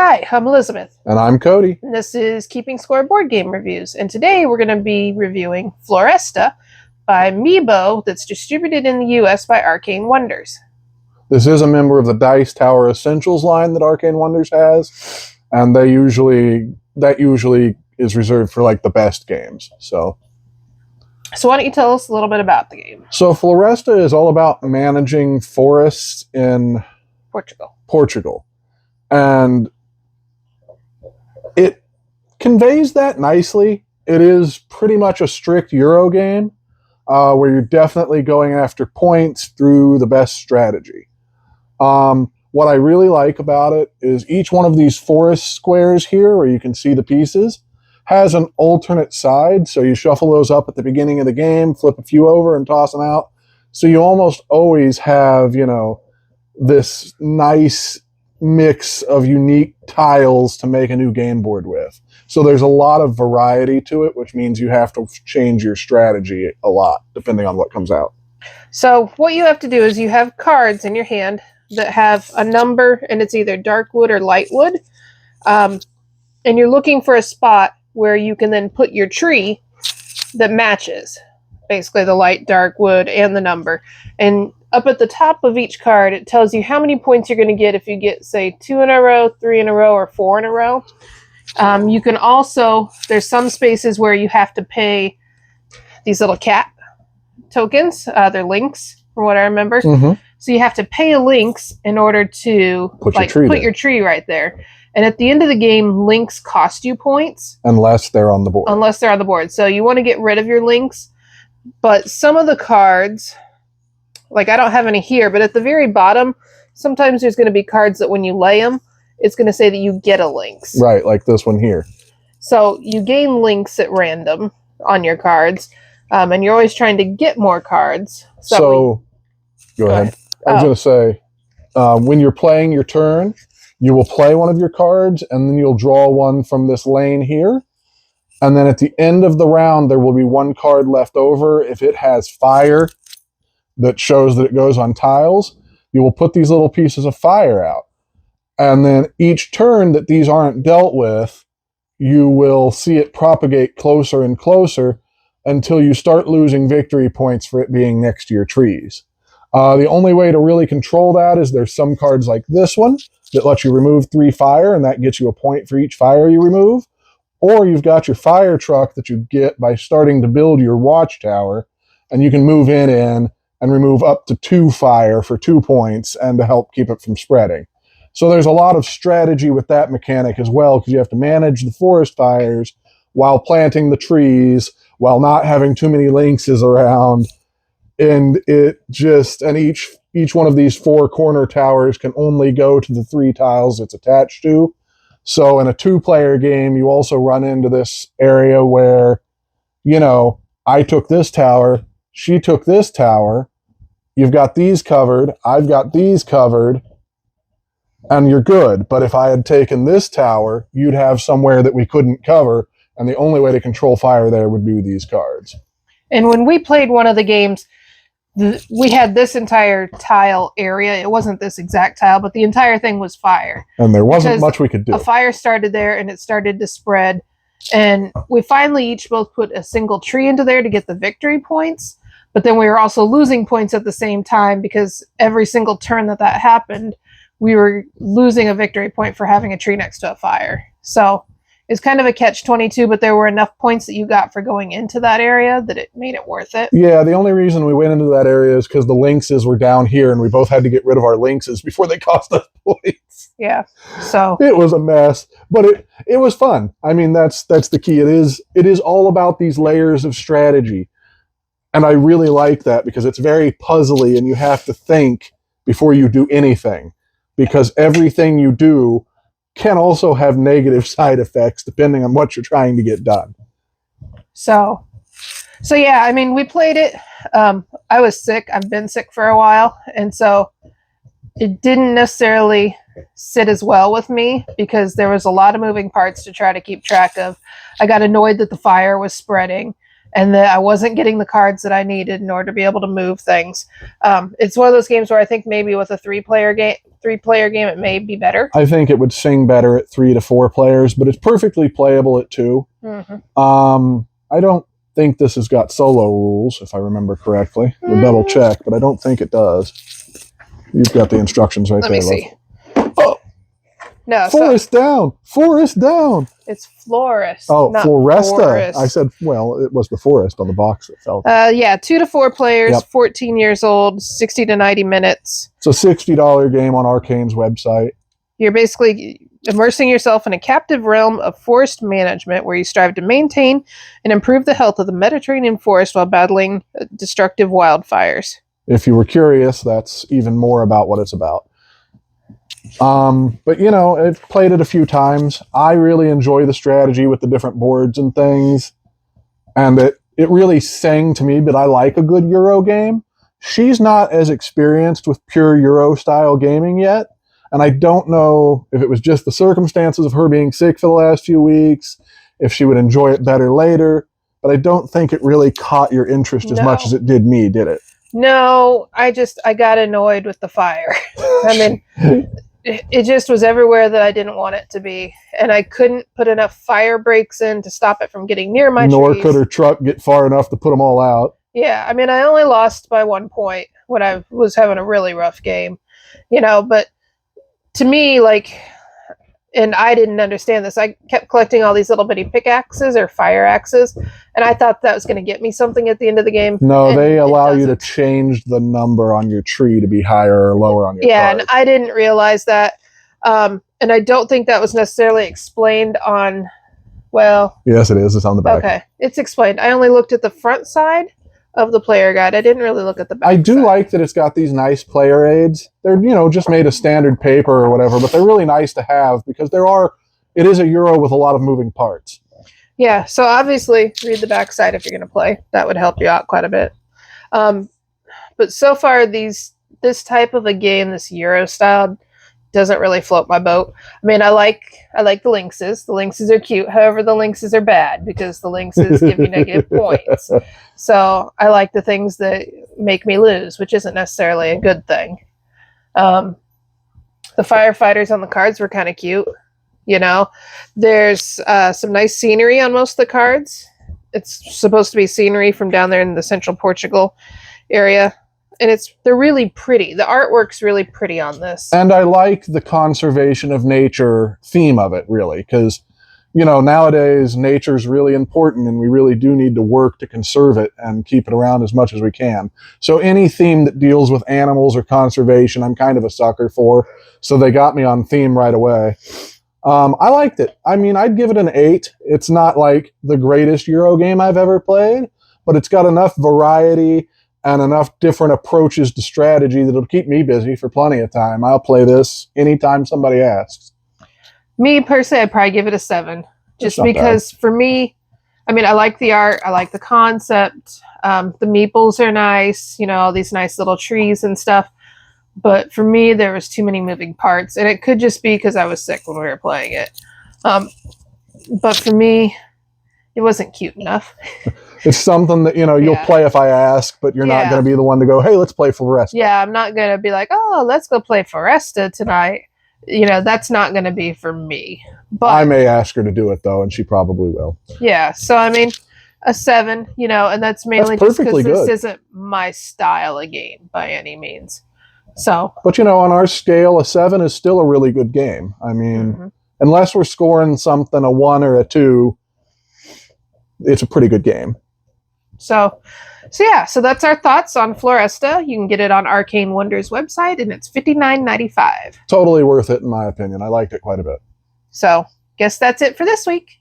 Hi, I'm Elizabeth. And I'm Cody. And this is Keeping Score Board Game Reviews. And today we're going to be reviewing Floresta by Meebo that's distributed in the US by Arcane Wonders. This is a member of the Dice Tower Essentials line that Arcane Wonders has, and that usually is reserved for like the best games. So why don't you tell us a little bit about the game? So Floresta is all about managing forests in Portugal. And it conveys that nicely. It is pretty much a strict Euro game where you're definitely going after points through the best strategy. What I really like about it is each one of these forest squares here, where you can see the pieces, has an alternate side. So you shuffle those up at the beginning of the game, flip a few over and toss them out. So you almost always have, this nice mix of unique tiles to make a new game board with. So there's a lot of variety to it, which means you have to change your strategy a lot depending on what comes out. So what you have to do is you have cards in your hand that have a number, and it's either dark wood or light wood. And you're looking for a spot where you can then put your tree that matches basically the light, dark wood and the number. And up at the top of each card, it tells you how many points you're going to get if you get, say, 2 in a row, 3 in a row, or 4 in a row. You can also, there's some spaces where you have to pay these little cat tokens. They're lynx, from what I remember. Mm-hmm. So you have to pay a lynx in order to put your tree right there. And at the end of the game, lynx cost you points. Unless they're on the board. So you want to get rid of your lynx. But some of the cards, like I don't have any here, but at the very bottom, sometimes there's going to be cards that when you lay them, it's going to say that you get a lynx. Right, like this one here. So you gain lynx at random on your cards, and you're always trying to get more cards. Go ahead. I was going to say, when you're playing your turn, you will play one of your cards, and then you'll draw one from this lane here. And then at the end of the round, there will be one card left over. If it has fire that shows that it goes on tiles, you will put these little pieces of fire out. And then each turn that these aren't dealt with, you will see it propagate closer and closer until you start losing victory points for it being next to your trees. The only way to really control that is there's some cards like this one that let you remove 3 fire, and that gets you a point for each fire you remove. Or you've got your fire truck that you get by starting to build your watchtower, and you can move in and remove up to 2 fire for 2 points and to help keep it from spreading. So there's a lot of strategy with that mechanic as well, because you have to manage the forest fires while planting the trees, while not having too many lynxes around. And each one of these 4 corner towers can only go to the 3 tiles it's attached to. So in a 2-player game, you also run into this area where, I took this tower, she took this tower, you've got these covered, I've got these covered, and you're good. But if I had taken this tower, you'd have somewhere that we couldn't cover, and the only way to control fire there would be with these cards. And when we played one of the games, we had this entire tile area. It wasn't this exact tile, but the entire thing was fire. And there wasn't much we could do. A fire started there, and it started to spread. And we finally each both put a single tree into there to get the victory points. But then we were also losing points at the same time, because every single turn that happened, we were losing a victory point for having a tree next to a fire. So it's kind of a catch-22, but there were enough points that you got for going into that area that it made it worth it. Yeah, the only reason we went into that area is because the lynxes were down here, and we both had to get rid of our lynxes before they cost us points. Yeah, so it was a mess, but it was fun. I mean, that's the key. It is all about these layers of strategy, and I really like that because it's very puzzly, and you have to think before you do anything, because everything you do can also have negative side effects depending on what you're trying to get done. So yeah, I mean, we played it. I was sick. I've been sick for a while, and so it didn't necessarily sit as well with me because there was a lot of moving parts to try to keep track of. I got annoyed that the fire was spreading, and that I wasn't getting the cards that I needed in order to be able to move things. It's one of those games where I think maybe with a three-player game, it may be better. I think it would sing better at 3 to 4 players, but it's perfectly playable at 2. I don't think this has got solo rules, if I remember correctly. We'll double check, but I don't think it does. You've got the instructions right there. Let me see. Oh, no, Forest down! Forest down! It's Floresta. Oh, not Floresta. Forest. I said, well, it was the forest on the box itself. Yeah, 2 to 4 players, 14 years old, 60 to 90 minutes. It's a $60 game on Arcane's website. You're basically immersing yourself in a captive realm of forest management where you strive to maintain and improve the health of the Mediterranean forest while battling destructive wildfires. If you were curious, that's even more about what it's about. But, you know, I've played it a few times. I really enjoy the strategy with the different boards and things. And it really sang to me, but I like a good Euro game. She's not as experienced with pure Euro-style gaming yet. And I don't know if it was just the circumstances of her being sick for the last few weeks, if she would enjoy it better later. But I don't think it really caught your interest as much as it did me, did it? No, I got annoyed with the fire. I mean, it just was everywhere that I didn't want it to be. And I couldn't put enough fire breaks in to stop it from getting near my trees. Nor could her truck get far enough to put them all out. Yeah, I mean, I only lost by 1 point when I was having a really rough game. You know, but to me, like, and I didn't understand this, I kept collecting all these little bitty pickaxes or fire axes, and I thought that was going to get me something at the end of the game. No, they allow you to change the number on your tree to be higher or lower on your card. And I didn't realize that. And I don't think that was necessarily explained on, well... Yes, it is. It's on the back. Okay, it's explained. I only looked at the front side of the player guide. I didn't really look at the back. I do side. like that it's got these nice player aids. They're, you know, just made of standard paper or whatever, but they're really nice to have because it is a Euro with a lot of moving parts. Yeah, so obviously read the back side if you're going to play. That would help you out quite a bit. But so far, this type of a game, this Euro style, doesn't really float my boat. I mean, I like the lynxes. The lynxes are cute. However, the lynxes are bad because the lynxes give you negative points. So I like the things that make me lose, which isn't necessarily a good thing. The firefighters on the cards were kind of cute. You know, there's some nice scenery on most of the cards. It's supposed to be scenery from down there in the central Portugal area. And they're really pretty. The artwork's really pretty on this. And I like the conservation of nature theme of it, really, because, you know, nowadays nature's really important and we really do need to work to conserve it and keep it around as much as we can. So any theme that deals with animals or conservation, I'm kind of a sucker for. So they got me on theme right away. I liked it. I mean, I'd give it an 8. It's not like the greatest Euro game I've ever played, but it's got enough variety and enough different approaches to strategy that it'll keep me busy for plenty of time. I'll play this anytime somebody asks. Me, personally, I'd probably give it a 7. Just because, for me, I mean, I like the art. I like the concept. The meeples are nice. You know, all these nice little trees and stuff. But for me, there was too many moving parts. And it could just be because I was sick when we were playing it. But for me, it wasn't cute enough. It's something that, you know, you'll play if I ask, but you're not going to be the one to go, hey, let's play Floresta. Yeah, I'm not going to be like, oh, let's go play Floresta tonight. You know, that's not going to be for me. But I may ask her to do it, though, and she probably will. Yeah, so, I mean, a 7, you know, and that's mainly just because this isn't my style of game by any means. So, but, you know, on our scale, a 7 is still a really good game. I mean, unless we're scoring something, a 1 or a 2, it's a pretty good game. So that's our thoughts on Floresta. You can get it on Arcane Wonders website, and it's $59.95. Totally worth it, in my opinion. I liked it quite a bit. So, guess that's it for this week.